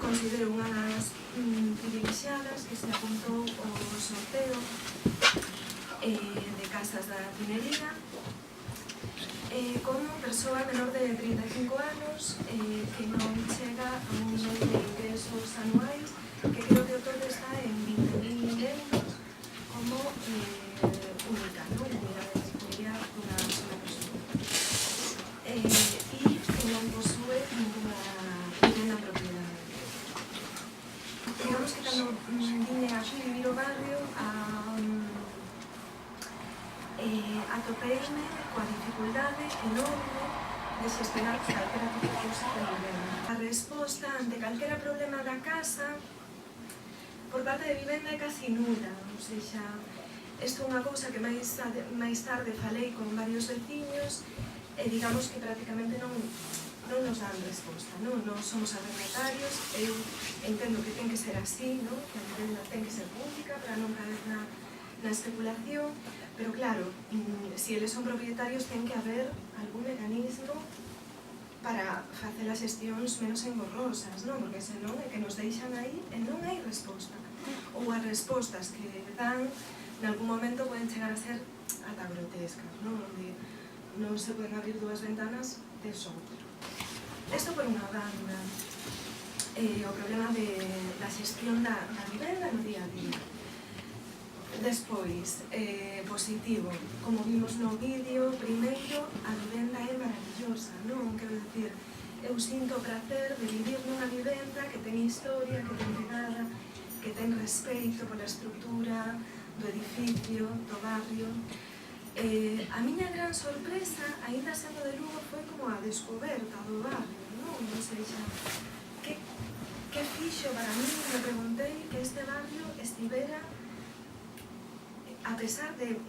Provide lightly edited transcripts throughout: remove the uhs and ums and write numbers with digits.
considero unha das privilexiadas que se apuntou ao sorteo de casas da Pinería como persoa menor de 35 anos que non chega a un nivel de ingresos anuais que creo que o todo está en 20.000 euros como única, non? Unidade de seguridad dunha sola persoa. E que non posúe ninguna vivenda en propiedade. Digamos que cando vine aquí vivir o barrio atopeime coa dificultade enorme de xestionar calquera tipo de cousa de vivenda. A resposta ante calquera problema da casa por parte de vivenda é casi nula, ou seja, isto é unha cousa que máis tarde falei con varios veciños e digamos que prácticamente non nos dan resposta, non somos arrendatarios, eu entendo que ten que ser así, que a vivenda ten que ser pública para non caer na especulación, pero claro, se eles son propietarios ten que haber algún mecanismo para facer as xestións menos engorrosas, porque senón é que nos deixan aí e non hai resposta. Ou as respostas que dan, en algún momento poden chegar a ser ata grotescas, onde non se poden abrir dúas ventanas de soutro. Isto por unha banda, o problema da xestión da vivenda no día a día. Despois, positivo, como vimos no vídeo, primeiro, a vivenda é maravillosa, non? Quero dicir, eu sinto o prazer de vivir nunha vivenda que ten historia, que ten pegada, que ten respeito pola estrutura do edificio, do barrio. A miña gran sorpresa, aínda sendo de Lugo, foi como a descoberta do barrio, non? Ou seja, que fixo para mí, me preguntei, que este barrio estivera, a pesar de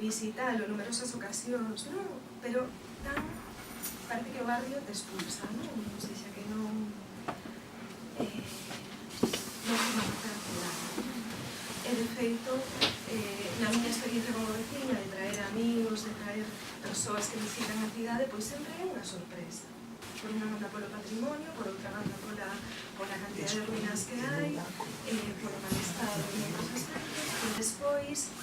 visitalo en numerosas ocasións, pero parece que o barrio te expulsa, ou seja, que non forma parte da cidade. E de feito, na miña experiencia como vecina, de traer amigos, de traer persoas que visitan a cidade, pois sempre é unha sorpresa. Por unha banda polo patrimonio, por outra banda pola cantidad de ruínas que hai, polo mal estado de moitos aspectos, e despois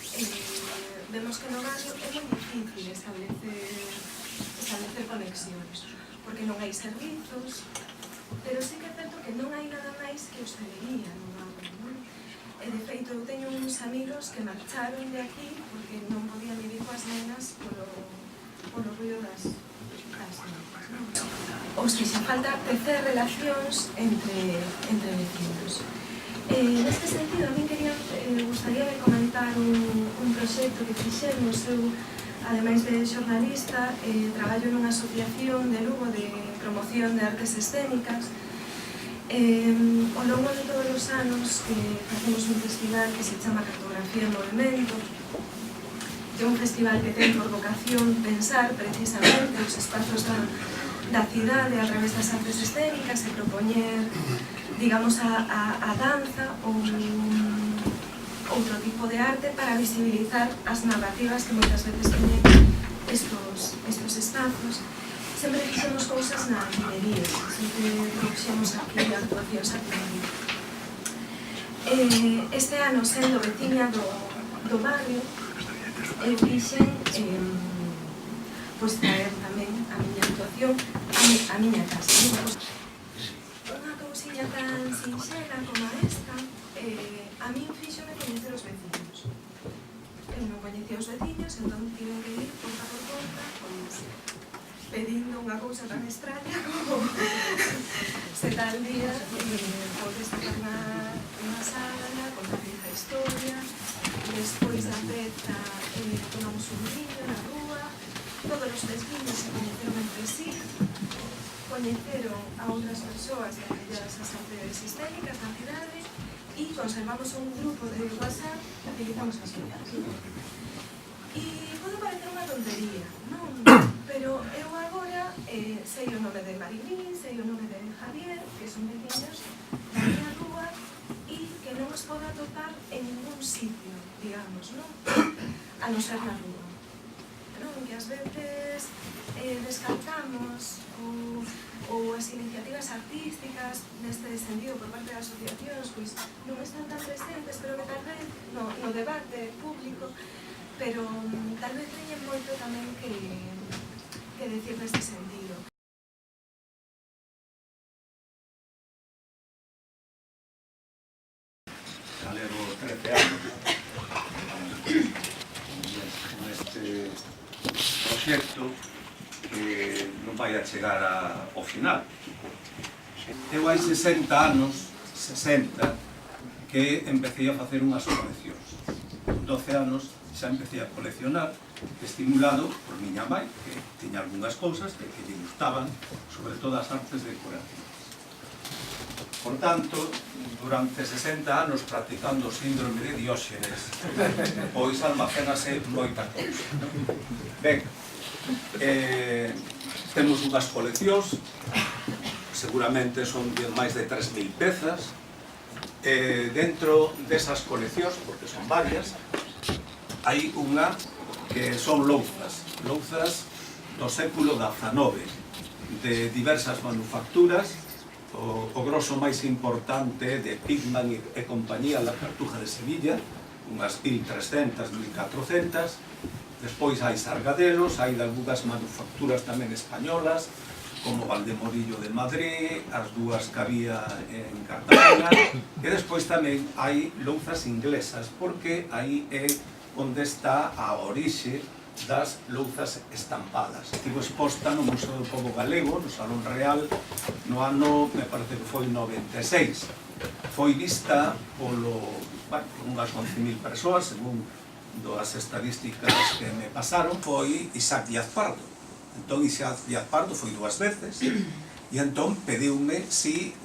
vemos que no barrio é moi difícil establecer conexións, porque non hai servizos, pero sí que é certo que non hai nada máis que hostelería no barrio, non? E de feito eu teño uns amigos que marcharon de aquí porque non podían vivir coas nenas polo ruido das nenas, non? Ou seja, falta tecer relacións entre vecinos. Neste sentido, a mí gustaría comentar un proxecto que fixemos. Eu, ademais de xornalista, traballo nunha asociación de Lugo de promoción de artes escénicas. Ao longo de todos os anos facemos un festival que se chama Cartografía en Movimento. É un festival que ten por vocación pensar precisamente os espazos da cidade a través das artes escénicas e propoñer, digamos, a danza ou outro tipo de arte para visibilizar as narrativas que moitas veces teñen estos espazos. Sempre fixemos cousas na Pinería, sempre fixemos aquí actuacións a Pinería. Este ano, sendo veciña do barrio, eu quixen traer tamén a miña actuación a miña casa. Unha cousiña tan sinxela como esta, a min fíxome coñecer os veciños. Eu non coñecía os veciños, entón tiven que ir porta por porta, pedindo unha cousa tan extraña como se tal día podes estar na sala, contarles a historia, despois da peza tomamos un viño na rúa, todos os vecinos se coñeceron entre sí, coñeceron a outras persoas de aquellas artes escénicas da cidade e conservamos un grupo de WhatsApp que utilizamos as vidas. E pode parecer unha tontería, non? Pero eu agora sei o nome de Maribín, sei o nome de Javier, que son veciños da miña rúa e que non os podo atopar en ningún sitio, digamos, non? A non ser na rúa. Que ás veces descartamos ou as iniciativas artísticas artísticas neste sentido por parte das asociacións pois non están tan presentes, pero que tal vez no debate público, pero tal vez teñen moito tamén que decir neste sentido. Levo 13 anos neste proxecto que non vai a chegar ao final. Eu hai 60 anos, 60, que empecé a facer unhas coleccións. Con 12 anos xa empecé a coleccionar, estimulado por miña mãe, que tiña algunhas cousas que lle gustaban, sobre todo as artes decorativas. Por tanto, durante 60 anos practicando o síndrome de Dióxenes, pois almacénase moita cousa. Ben, temos unhas coleccións, seguramente son máis de 3.000 pezas. Dentro desas coleccións, porque son varias, hai unha que son louzas do século XIX, de diversas manufacturas. O grosso máis importante de Pigman e compañía, la Cartuja de Sevilla, unhas 1.300, 1.400. Despois hai sargadelos, hai algunhas manufacturas tamén españolas, como Valdemorillo de Madrid, as dúas que había en Cartagena, e despois tamén hai louzas inglesas, porque aí é onde está a orixe das louzas estampadas. Estivo exposta no Museo do Pobo Galego, no Salón Real, no ano, me parece que foi 96. Foi vista por unhas 11.000 persoas, según das estadísticas que me pasaron, foi Isaac Díaz Pardo. Entón, Isaac Díaz Pardo foi 2 veces, e entón pediume si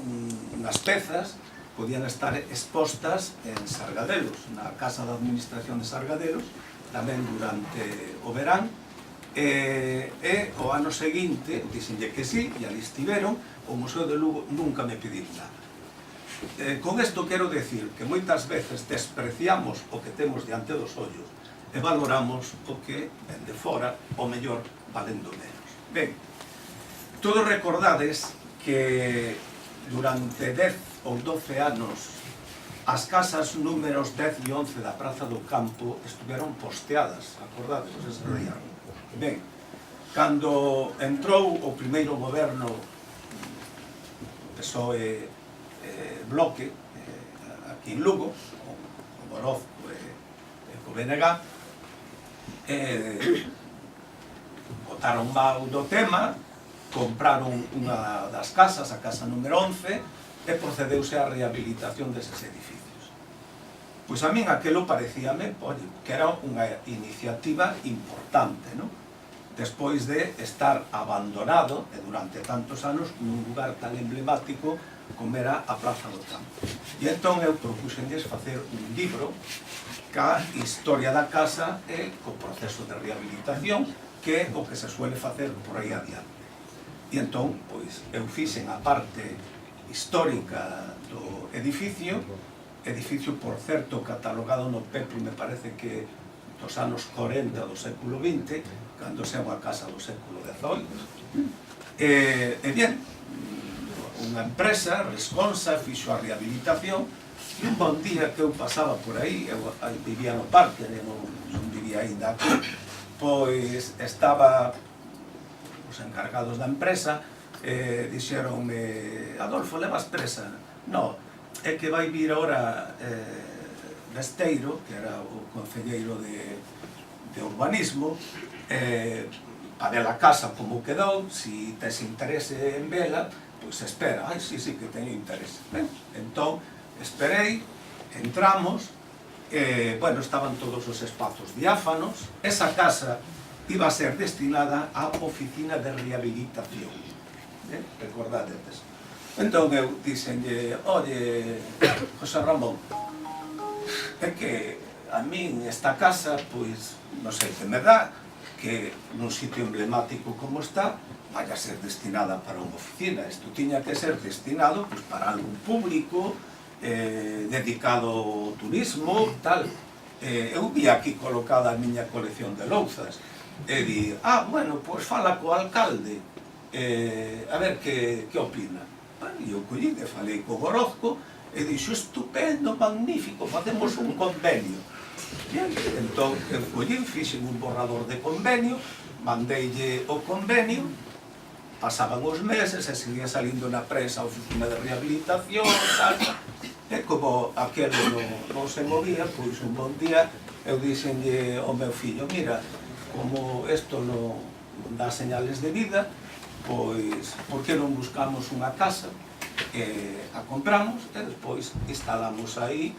unhas pezas podían estar expostas en Sargadelos, na Casa de Administración de Sargadelos, tamén durante o verán, e o ano seguinte dixenlle que sí, e ali estiveron. O Museo de Lugo nunca me pediu nada. Con isto quero decir que moitas veces despreciamos o que temos diante dos ollos e valoramos o que ven de fora, o mellor valendo menos. Ben, todos recordades que durante 10 ou 12 anos as casas números 10 e 11 da Praza do Campo estiveron posteadas, acordades, ese día. Ben, cando entrou o primeiro goberno PSOE Bloque aquí en Lugo, o Orozco e o BNG, botaron mal do tema, compraron unha das casas, a casa número 11, e procedeuse á rehabilitación deses edificios. Pois a min aquelo parecíame que era unha iniciativa importante, non? Despois de estar abandonado, e durante tantos anos, nun lugar tan emblemático como era a Praza do Campo. E entón eu propuxenlles facer un libro ca historia da casa e co proceso de rehabilitación, que é o que se suele facer por aí adiante. E entón, pois, eu fixen a parte histórica do edificio, por certo, catalogado no PEPI, me parece que dos anos 40 do século XX, cando se é unha casa do século XVIII. E bien, unha empresa responsa fixo a rehabilitación, e un bon día que eu pasaba por aí, eu vivía no parque, non vivía ainda aquí, pois estaba os encargados da empresa, dixeronme: Adolfo, levas presa? No, é que vai vir ahora Besteiro, que era o concelleiro de urbanismo, para ver a casa como quedou, si tes interese en vela, pois espera. Ai, sí, que teño interese. Ben, entón, esperei, entramos, bueno, estaban todos os espazos diáfanos. Esa casa iba a ser destinada á oficina de rehabilitación. Recordadetes. Entón eu dixenlle: oye, José Ramón, é que a min esta casa, pois, non sei que me dá, que nun sitio emblemático como está, vai a ser destinada para unha oficina. Isto tiña que ser destinado pois, para algún público, dedicado ao turismo, tal. Eu vi aquí colocada a miña colección de louzas, e di: bueno, pois fala co alcalde, a ver que opina. Bueno, e eu collín e falei co Orozco e dixo, estupendo, magnífico, facemos un convenio. Bien, entón, eu collín, fixen un borrador de convenio, mandeille o convenio, pasaban os meses e seguía salindo na prensa a oficina de rehabilitación, tal. E como aquel non se movía, pois un bon día eu dixenlle ao meu fillo, mira, como isto non dá señales de vida, pois, por que non buscamos unha casa, a compramos e despois instalamos aí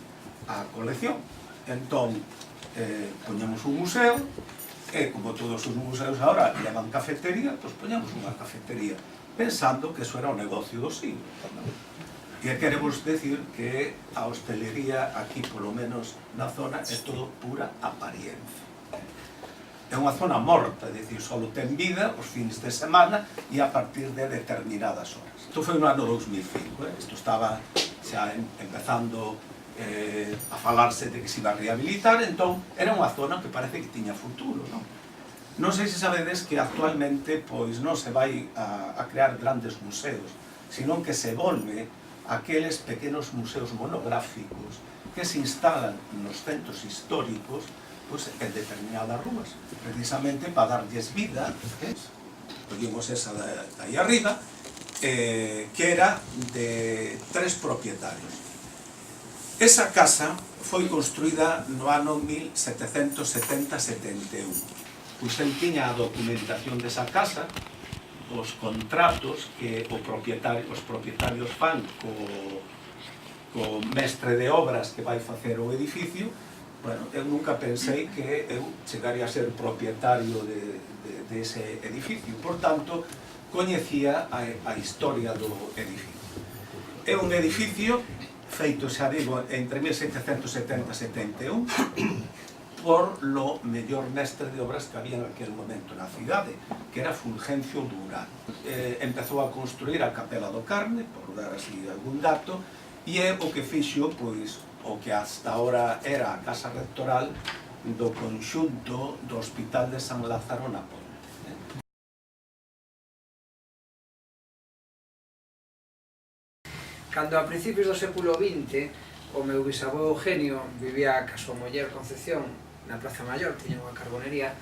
a colección. Entón, poñemos un museo, e como todos os museos agora levan cafetería, pois poñamos unha cafetería, pensando que eso era o negocio do siglo. E queremos decir que a hostelería aquí, polo menos na zona, é todo pura apariencia. É unha zona morta, é dicir, só ten vida os fins de semana e a partir de determinadas horas. Isto foi no ano 2005, isto estaba xa empezando a falarse de que se iba a rehabilitar, entón era unha zona que parece que tiña futuro, non? Non sei se sabedes que actualmente pois non se vai a crear grandes museos, senón que se volve aqueles pequenos museos monográficos que se instalan nos centros históricos pois, en determinadas rúas, precisamente para darlles vida, oímos esa de aí arriba, que era de 3 propietarios. Esa casa foi construída no ano 1770-71. Pois el tiña a documentación desa casa, os contratos que os propietarios fan co mestre de obras que vai facer o edificio. Bueno, eu nunca pensei que eu chegaría a ser propietario de ese edificio. Por tanto, coñecía a historia do edificio. É un edificio feito, xa digo, entre 1770 e 71 por lo mellor mestre de obras que había en aquel momento na cidade, que era Fulgencio Durán. Empezou a construir a Capela do Carme, por dar así algún dato, e é o que fixo, pois, o que hasta ahora era a casa rectoral do conxunto do Hospital de San Lázaro na Ponte. Cando a principios do século XX o meu bisavó Eugenio vivía ca súa muller Concepción na Praza Maior, tiña unha carbonería,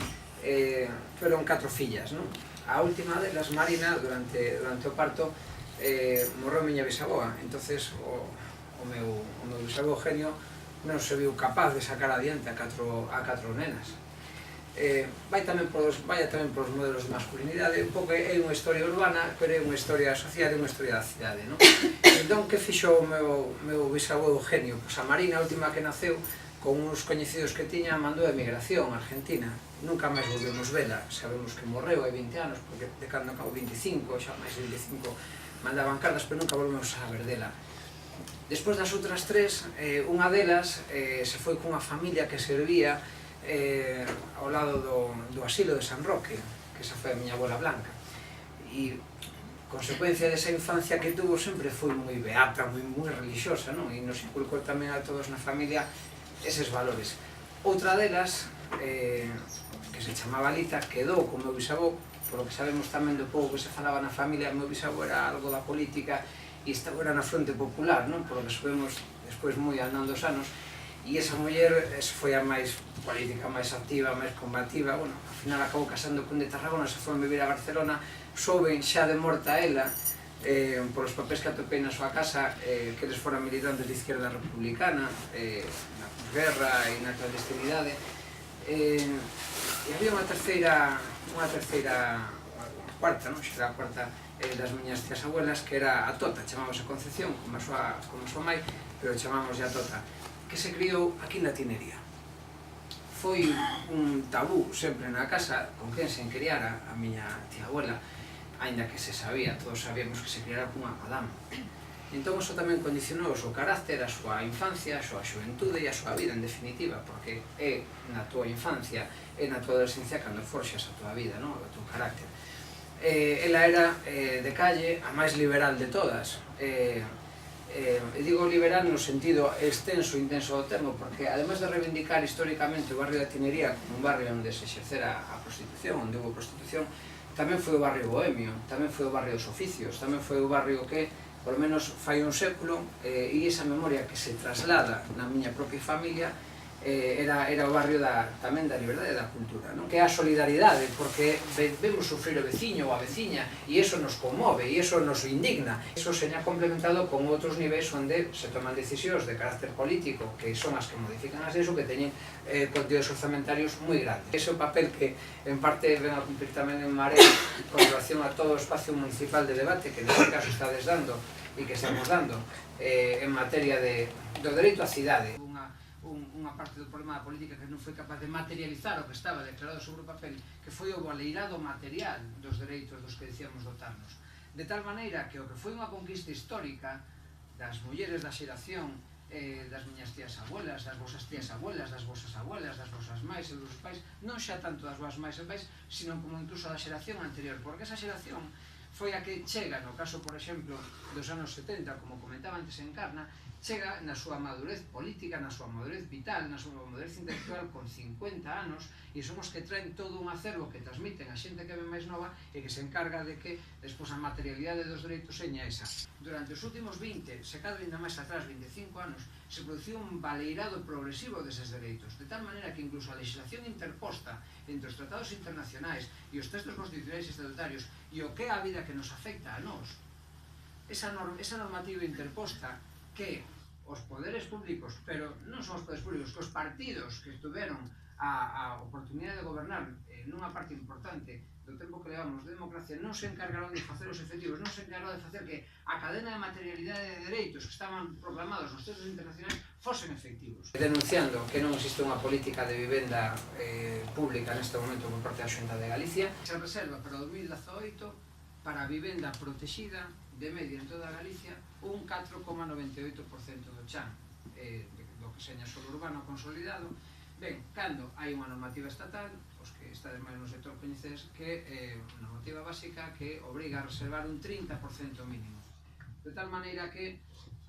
fueron 4 fillas, non? A última delas, Marina, durante o parto, morreu miña bisavoa, entonces o meu bisavó Eugenio non se viu capaz de sacar adiante a 4 nenas. Vai tamén polos modelos de masculinidade, un pouco é unha historia urbana, pero é unha historia social e unha historia da cidade, non? Entón, que fixo o meu bisavó Eugenio? Pois a Marina, a última que naceu, con uns coñecidos que tiña, mandou a emigración a Argentina. Nunca máis volvemos vela, sabemos que morreu hai 20 anos, porque de cando acabou 25, xa máis de 25, mandaban cartas, pero nunca volvemos a saber dela. Despois das outras 3, unha delas se foi cunha familia que servía ao lado do asilo de San Roque, que esa foi a miña abuela Blanca, e consecuencia desa infancia que tuvo sempre foi moi beata, moi religiosa, non? E nos inculcou tamén a todos na familia eses valores. Outra delas, que se chamaba Lita, quedou con meu bisavó, polo que sabemos tamén do pouco que se falaba na familia. Meu bisavó era algo da política e estaba na Fronte Popular, non? Polo que sabemos despois moi andando os anos. E esa muller foi a máis política, máis activa, máis combativa. Bueno, ao final acabou casando con de Tarragona, se foi a vivir a Barcelona. Souben xa de morta ela, polos papéis que atopei na súa casa, que eles foran militantes de izquierda republicana, na posguerra e na clandestinidade. E había unha cuarta, non? Xa era a cuarta das miñas tías abuelas, que era a Tota, chamábase Concepción, como a súa mai, pero chamamos a Tota, que se criou aquí na Tinería. Foi un tabú sempre na casa con quen se encriara a miña tía abuela, aínda que se sabía, todos sabíamos que se criara cunha madame. Entón, iso tamén condicionou o seu carácter, a súa infancia, a súa xuventude e a súa vida, en definitiva, porque é na túa infancia, é na túa adolescencia cando forxas a túa vida, non? O teu carácter. Ela era, de calle, a máis liberal de todas. Digo liberal no sentido extenso e intenso do termo, porque ademais de reivindicar históricamente o barrio da Tinería como un barrio onde se exercera a prostitución, onde houve prostitución, tamén foi o barrio bohemio, tamén foi o barrio dos oficios, tamén foi o barrio que por lo menos fai un século, e esa memoria que se traslada na miña propia familia era o barrio tamén da liberdade e da cultura, non? Que é a solidaridade, porque vemos sufrir o veciño ou a veciña e iso nos conmove, e iso nos indigna. Iso se ha complementado con outros niveis onde se toman decisións de carácter político, que son as que modifican as iso, que teñen contidos orzamentarios moi grandes. Ese é o papel que en parte ven a cumplir tamén en Marea con relación a todo o espacio municipal de debate que neste caso estades dando e que estamos dando en materia do dereito á cidade. Unha parte do problema da política que non foi capaz de materializar o que estaba declarado sobre o papel, que foi o baleirado material dos dereitos dos que decíamos dotarnos. De tal maneira que o que foi unha conquista histórica das mulleres da xeración das miñas tías abuelas, das vosas tías abuelas, das vosas abuelas, das vosas máis e dos vosas pais, non xa tanto das vosas máis e pais, sino como incluso da xeración anterior, porque esa xeración foi a que chega, no caso, por exemplo, dos anos 70, como comentaba antes Encarna, chega na súa madurez política, na súa madurez vital, na súa madurez intelectual con 50 anos e son os que traen todo un acervo que transmiten a xente que ven máis nova e que se encarga de que despois a materialidade dos dereitos seña esa. Durante os últimos 20, se cadra ainda máis atrás, 25 anos, se produciu un baleirado progresivo deses dereitos, de tal maneira que incluso a legislación interposta entre os tratados internacionais e os textos constitucionais e estatutarios e o que é a vida que nos afecta a nós, esa normativa interposta que os poderes públicos, pero non son os poderes públicos, que os partidos que tuveron a oportunidade de gobernar nunha parte importante do tempo que levamos de democracia non se encargaron de facer os efectivos, non se encargaron de facer que a cadena de materialidade de dereitos que estaban proclamados nos textos internacionais fosen efectivos. Denunciando que non existe unha política de vivenda pública neste momento por parte da Xunta de Galicia, se reserva para 2018 para a vivenda protegida de media en toda Galicia un 4,98% do chan do que seña solo urbano consolidado. Ben, cando hai unha normativa estatal, os que estades máis no sector coñecedes que é unha normativa básica que obriga a reservar un 30% mínimo. De tal maneira que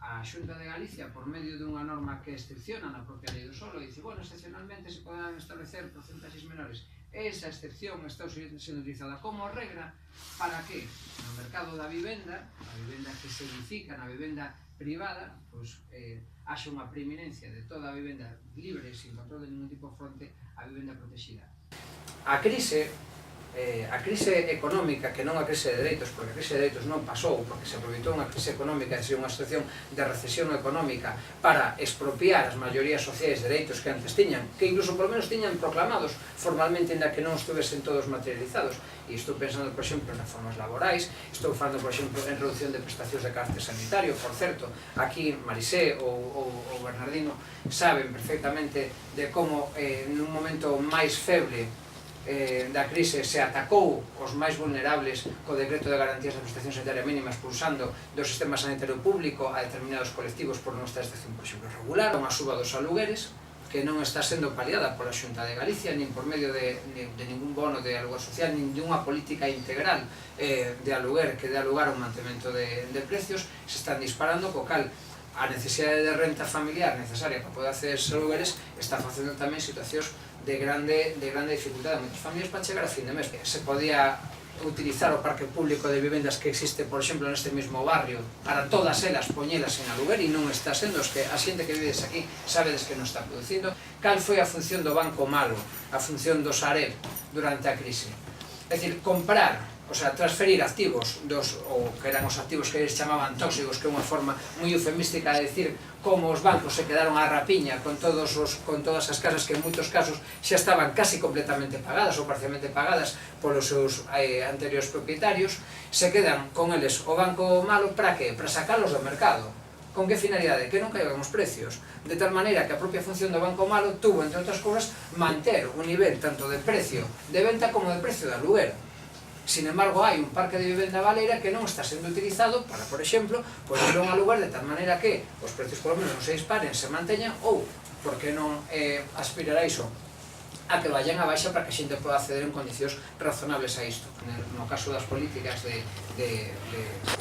a Xunta de Galicia, por medio dunha norma que excepciona na propia lei do solo, dice, bueno, excepcionalmente se poden establecer porcentaxes menores. Esa excepción está sendo utilizada como regra para que no mercado da vivenda, a vivenda que se edifica na vivenda privada, pois haxa unha preeminencia de toda a vivenda libre, sin control de ningún tipo de fronte, a vivenda protegida. A crise económica, que non a crise de dereitos, porque a crise de dereitos non pasou, porque se aproveitou unha crise económica e unha situación de recesión económica para expropiar as maiorías sociais de dereitos que antes tiñan, que incluso por lo menos tiñan proclamados formalmente, ainda que non estuvesen todos materializados. E estou pensando, por exemplo, en reformas laborais, estou falando, por exemplo, en reducción de prestacións de carácter sanitario. Por certo, aquí Marisé ou Bernardino saben perfectamente de como nun momento máis feble da crise se atacou os máis vulnerables co decreto de garantías de prestación sanitaria mínima, expulsando do sistema sanitario público a determinados colectivos por non estar estación, por exemplo, regular, unha suba dos alugueres que non está sendo paliada pola Xunta de Galicia, nin por medio de ningún bono de aluguer social, nin de unha política integral de aluguer que dé lugar a un mantemento de precios, se están disparando, co cal a necesidade de renta familiar necesaria para poder acceder a esos alugueres está facendo tamén situacións de grande dificultade a moitas familias para chegar a fin de mes. Se podía utilizar o parque público de vivendas que existe, por exemplo, neste mesmo barrio, para todas elas poñelas en aluguer, e non está sendo, os que a xente que vives aquí sabedes que non está producindo. Cal foi a función do Banco Malo, a función do Sareb durante a crise? É dicir, comprar, o sea, transferir activos ou que eran os activos que eles chamaban tóxicos, que é unha forma moi eufemística de decir como os bancos se quedaron a rapiña con todas as casas que en moitos casos xa estaban casi completamente pagadas ou parcialmente pagadas polos seus anteriores propietarios, se quedan con eles o Banco Malo para que? Para sacalos do mercado. Con que finalidade? Que non caigan os precios. De tal maneira que a propia función do Banco Malo tuvo, entre outras cousas, manter un nivel tanto de precio de venta como de precio de aluguer. Sin embargo, hai un parque de vivenda baleira que non está sendo utilizado para, por exemplo, ponerlo en aluguer de tal maneira que os precios por lo menos non se disparen, se manteñan, ou, porque non aspirar a iso, a que vayan a baixa para que a xente poda acceder en condicións razonables a isto. No caso das políticas de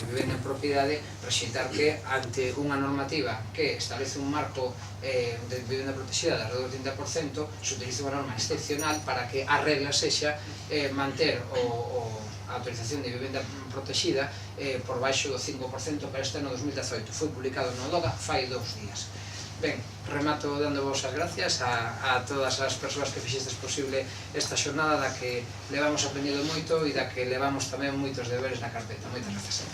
vivenda en propiedade, rexeitar que ante unha normativa que establece un marco de vivenda protegida de alrededor do 30%, se utiliza unha norma excepcional para que a regla sexa manter a autorización de vivenda protegida por baixo do 5% para este ano 2018. Foi publicado no DOGA fai 2 días. Ben, remato dando vos as gracias a todas as persoas que fixestes posible esta xornada da que levamos aprendido moito e da que levamos tamén moitos deberes na carpeta. Moitas gracias.